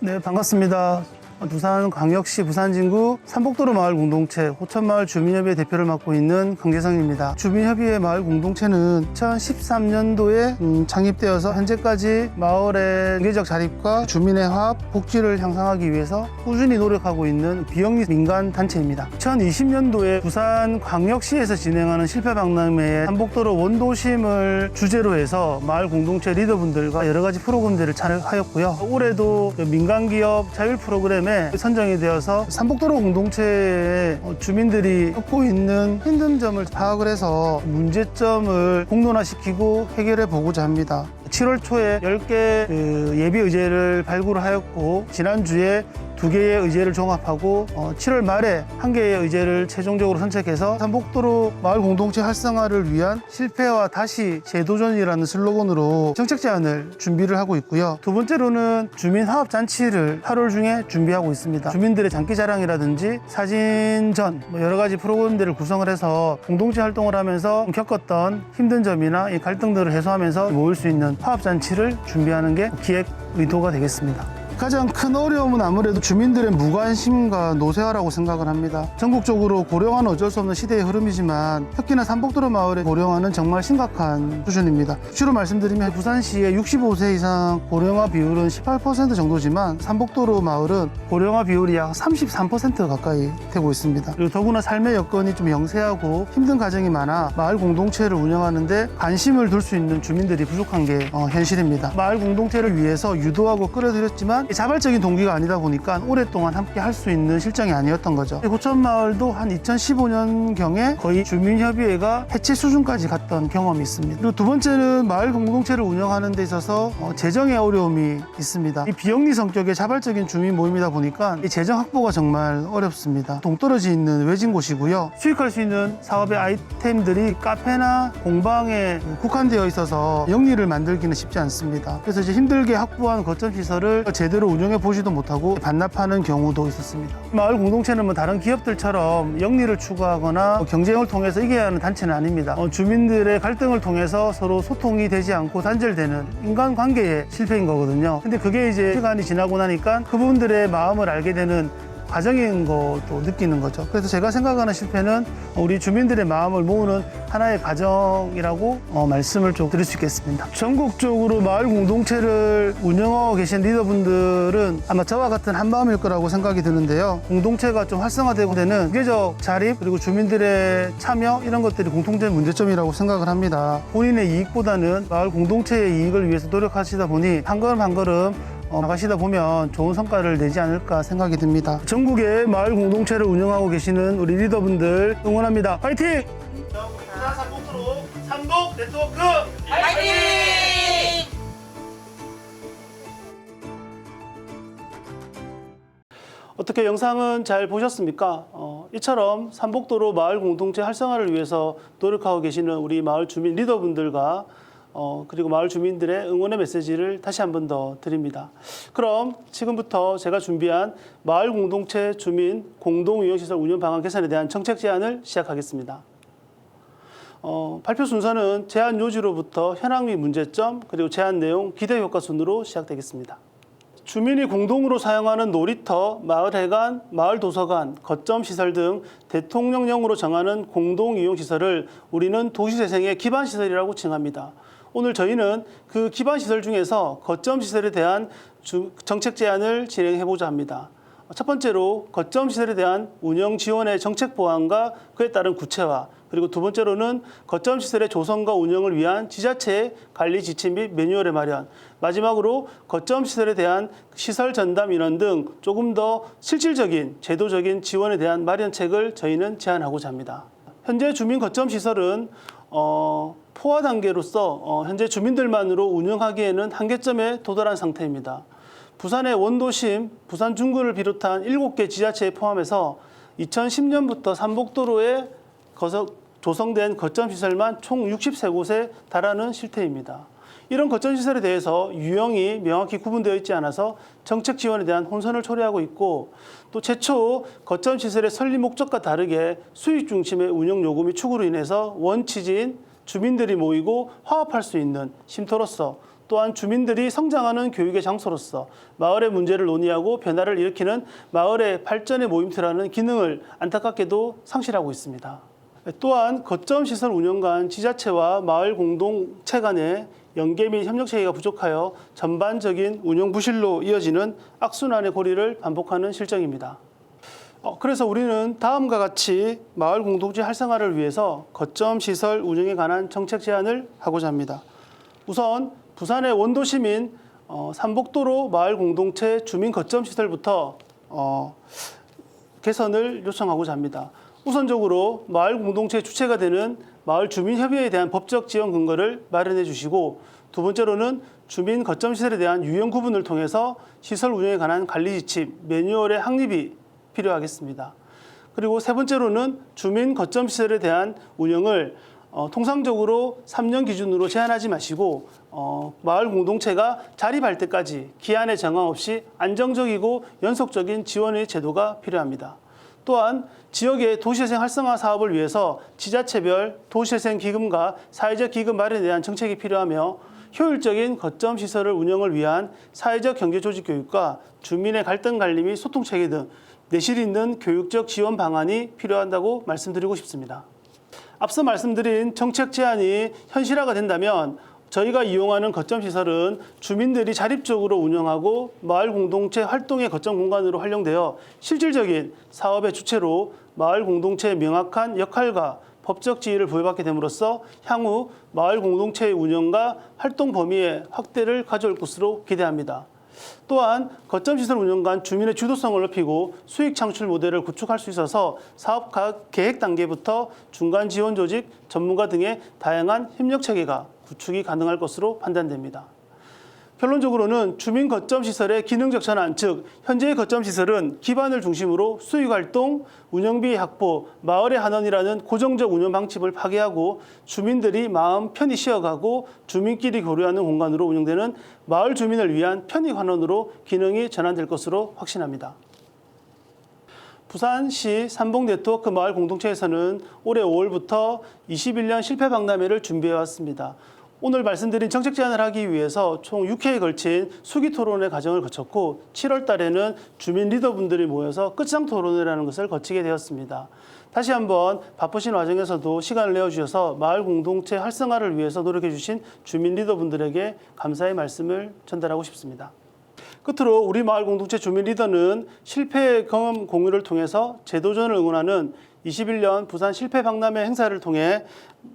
네, 반갑습니다. 부산광역시 부산진구 삼복도로 마을 공동체 호천마을 주민협의회 대표를 맡고 있는 강재성입니다. 주민협의회 마을 공동체는 2013년도에 창립되어서 현재까지 마을의 경제적 자립과 주민의 화합, 복지를 향상하기 위해서 꾸준히 노력하고 있는 비영리 민간 단체입니다. 2020년도에 부산광역시에서 진행하는 실패박람회에 삼복도로 원도심을 주제로 해서 마을 공동체 리더분들과 여러 가지 프로그램들을 참여하였고요. 올해도 민간기업 자율 프로그램에 선정이 되어서 삼복도로 공동체의 주민들이 겪고 있는 힘든 점을 파악을 해서 문제점을 공론화시키고 해결해 보고자 합니다. 7월 초에 10개 예비 의제를 발굴을 하였고 지난주에 2개의 의제를 종합하고 7월 말에 1개의 의제를 최종적으로 선택해서 삼복도로 마을 공동체 활성화를 위한 실패와 다시 재도전이라는 슬로건으로 정책 제안을 준비를 하고 있고요. 두 번째로는 주민 화합 잔치를 8월 중에 준비하고 있습니다. 주민들의 장기 자랑이라든지 사진전 여러 가지 프로그램들을 구성을 해서 공동체 활동을 하면서 겪었던 힘든 점이나 이 갈등들을 해소하면서 모일 수 있는 화합 잔치를 준비하는 게 기획 의도가 되겠습니다. 가장 큰 어려움은 아무래도 주민들의 무관심과 노쇠화라고 생각을 합니다. 전국적으로 고령화는 어쩔 수 없는 시대의 흐름이지만 특히나 삼복도로 마을의 고령화는 정말 심각한 수준입니다. 수치로 말씀드리면 부산시의 65세 이상 고령화 비율은 18% 정도지만 삼복도로 마을은 고령화 비율이 약 33% 가까이 되고 있습니다. 그리고 더구나 삶의 여건이 좀 영세하고 힘든 가정이 많아 마을 공동체를 운영하는데 관심을 둘 수 있는 주민들이 부족한 게 현실입니다. 마을 공동체를 위해서 유도하고 끌어들였지만 자발적인 동기가 아니다 보니까 오랫동안 함께 할 수 있는 실정이 아니었던 거죠. 호천마을도 한 2015년경에 거의 주민협의회가 해체 수준까지 갔던 경험이 있습니다. 그리고 두 번째는 마을 공동체를 운영하는 데 있어서 재정의 어려움이 있습니다. 이 비영리 성격의 자발적인 주민 모임이다 보니까 이 재정 확보가 정말 어렵습니다. 동떨어져 있는 외진 곳이고요. 수익할 수 있는 사업의 아이템들이 카페나 공방에 국한되어 있어서 영리를 만들기는 쉽지 않습니다. 그래서 이제 힘들게 확보한 거점 시설을 제대로 운영해 보지도 못하고 반납하는 경우도 있었습니다. 마을 공동체는 뭐 다른 기업들처럼 영리를 추구하거나 경쟁을 통해서 이겨야 하는 단체는 아닙니다. 주민들의 갈등을 통해서 서로 소통이 되지 않고 단절되는 인간관계의 실패인 거거든요. 근데 그게 이제 시간이 지나고 나니까 그분들의 마음을 알게 되는 과정인 것도 느끼는 거죠. 그래서 제가 생각하는 실패는 우리 주민들의 마음을 모으는 하나의 과정이라고 말씀을 좀 드릴 수 있겠습니다. 전국적으로 마을 공동체를 운영하고 계신 리더분들은 아마 저와 같은 한마음일 거라고 생각이 드는데요. 공동체가 좀 활성화되고 되는 경제적 자립 그리고 주민들의 참여 이런 것들이 공통된 문제점이라고 생각을 합니다. 본인의 이익보다는 마을 공동체의 이익을 위해서 노력하시다 보니 한 걸음 한 걸음 나가시다 보면 좋은 성과를 내지 않을까 생각이 듭니다. 전국의 마을 공동체를 운영하고 계시는 우리 리더분들 응원합니다. 화이팅! 부산 삼복도로 삼복 네트워크 화이팅! 어떻게 영상은 잘 보셨습니까? 이처럼 삼복도로 마을 공동체 활성화를 위해서 노력하고 계시는 우리 마을 주민 리더분들과 그리고 마을 주민들의 응원의 메시지를 다시 한 번 더 드립니다. 그럼 지금부터 제가 준비한 마을 공동체 주민 공동유형시설 운영 방안 개선에 대한 정책 제안을 시작하겠습니다. 발표 순서는 제안 요지로부터 현황 및 문제점, 그리고 제안 내용, 기대 효과 순으로 시작되겠습니다. 주민이 공동으로 사용하는 놀이터, 마을 해관, 마을 도서관, 거점 시설 등 대통령령으로 정하는 공동이용시설을 우리는 도시재생의 기반시설이라고 칭합니다. 오늘 저희는 그 기반시설 중에서 거점 시설에 대한 정책 제안을 진행해보자 합니다. 첫 번째로 거점 시설에 대한 운영 지원의 정책 보완과 그에 따른 구체화, 그리고 두 번째로는 거점 시설의 조성과 운영을 위한 지자체의 관리 지침 및 매뉴얼의 마련. 마지막으로 거점 시설에 대한 시설 전담 인원 등 조금 더 실질적인 제도적인 지원에 대한 마련책을 저희는 제안하고자 합니다. 현재 주민 거점 시설은 포화 단계로서 현재 주민들만으로 운영하기에는 한계점에 도달한 상태입니다. 부산의 원도심, 부산 중구를 비롯한 7개 지자체에 포함해서 2010년부터 삼복도로에 조성된 거점 시설만 총 63곳에 달하는 실태입니다. 이런 거점 시설에 대해서 유형이 명확히 구분되어 있지 않아서 정책 지원에 대한 혼선을 초래하고 있고, 또 최초 거점 시설의 설립 목적과 다르게 수익 중심의 운영 요구 및 추구로 인해서 원취지인 주민들이 모이고 화합할 수 있는 쉼터로서, 또한 주민들이 성장하는 교육의 장소로서 마을의 문제를 논의하고 변화를 일으키는 마을의 발전의 모임터라는 기능을 안타깝게도 상실하고 있습니다. 또한 거점 시설 운영관 지자체와 마을 공동체 간의 연계 및 협력 체계가 부족하여 전반적인 운영 부실로 이어지는 악순환의 고리를 반복하는 실정입니다. 그래서 우리는 다음과 같이 마을 공동체 활성화를 위해서 거점 시설 운영에 관한 정책 제안을 하고자 합니다. 우선 부산의 원도시민 삼복도로 마을 공동체 주민 거점 시설부터 개선을 요청하고자 합니다. 우선적으로 마을 공동체 주체가 되는 마을 주민협의회에 대한 법적 지원 근거를 마련해 주시고, 두 번째로는 주민 거점 시설에 대한 유형 구분을 통해서 시설 운영에 관한 관리 지침, 매뉴얼의 확립이 필요하겠습니다. 그리고 세 번째로는 주민 거점 시설에 대한 운영을 통상적으로 3년 기준으로 제한하지 마시고 마을 공동체가 자립할 때까지 기한의 정황 없이 안정적이고 연속적인 지원의 제도가 필요합니다. 또한 지역의 도시재생 활성화 사업을 위해서 지자체별 도시재생 기금과 사회적 기금 마련에 대한 정책이 필요하며, 효율적인 거점 시설을 운영을 위한 사회적 경제 조직 교육과 주민의 갈등 관리 및 소통 체계 등 내실 있는 교육적 지원 방안이 필요하다고 말씀드리고 싶습니다. 앞서 말씀드린 정책 제안이 현실화가 된다면 저희가 이용하는 거점 시설은 주민들이 자립적으로 운영하고 마을 공동체 활동의 거점 공간으로 활용되어 실질적인 사업의 주체로 마을 공동체의 명확한 역할과 법적 지위를 부여받게 됨으로써 향후 마을 공동체의 운영과 활동 범위의 확대를 가져올 것으로 기대합니다. 또한 거점 시설 운영 간 주민의 주도성을 높이고 수익 창출 모델을 구축할 수 있어서 사업 계획 단계부터 중간 지원 조직, 전문가 등의 다양한 협력 체계가 구축이 가능할 것으로 판단됩니다. 결론적으로는 주민 거점 시설의 기능적 전환, 즉 현재의 거점 시설은 기반을 중심으로 수익 활동, 운영비 확보, 마을의 한원이라는 고정적 운영 방침을 파괴하고 주민들이 마음 편히 쉬어가고 주민끼리 교류하는 공간으로 운영되는 마을 주민을 위한 편익 환원으로 기능이 전환될 것으로 확신합니다. 부산시 삼복 네트워크 마을 공동체에서는 올해 5월부터 21년 실패 박람회를 준비해 왔습니다. 오늘 말씀드린 정책 제안을 하기 위해서 총 6회에 걸친 수기 토론의 과정을 거쳤고, 7월 달에는 주민 리더분들이 모여서 끝장 토론회라는 것을 거치게 되었습니다. 다시 한번 바쁘신 와중에서도 시간을 내어주셔서 마을 공동체 활성화를 위해서 노력해 주신 주민 리더분들에게 감사의 말씀을 전달하고 싶습니다. 끝으로 우리 마을 공동체 주민 리더는 실패의 경험 공유를 통해서 재도전을 응원하는 21년 부산 실패 박람회 행사를 통해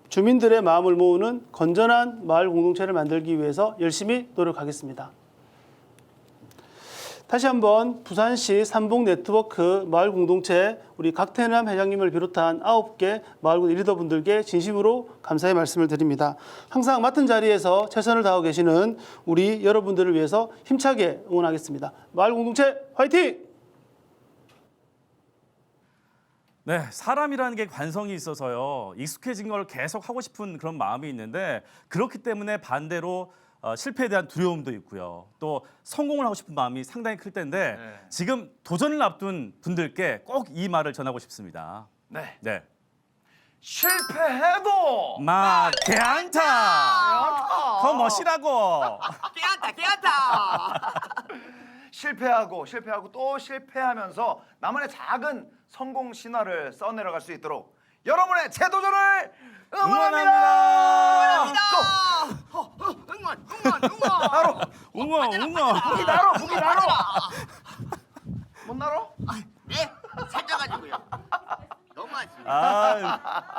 주민들의 마음을 모으는 건전한 마을 공동체를 만들기 위해서 열심히 노력하겠습니다. 다시 한번 부산시 삼복 네트워크 마을 공동체 우리 각태남 회장님을 비롯한 9개 마을 리더분들께 진심으로 감사의 말씀을 드립니다. 항상 맡은 자리에서 최선을 다하고 계시는 우리 여러분들을 위해서 힘차게 응원하겠습니다. 마을 공동체 화이팅! 네, 사람이라는 게 관성이 있어서요. 익숙해진 걸 계속 하고 싶은 그런 마음이 있는데, 그렇기 때문에 반대로 실패에 대한 두려움도 있고요. 또 성공을 하고 싶은 마음이 상당히 클 텐데 지금 도전을 앞둔 분들께 꼭 이 말을 전하고 싶습니다. 네. 실패해도 개안타. 더 멋이라고. 깨안타. 실패하고 또 실패하면서 나만의 작은 성공 신화를 써내려갈 수 있도록 여러분의 재도전을 응원합니다. 응원. 무기 나로. 못 나로? 네, 살쪄가지고요. 너무하지. 아.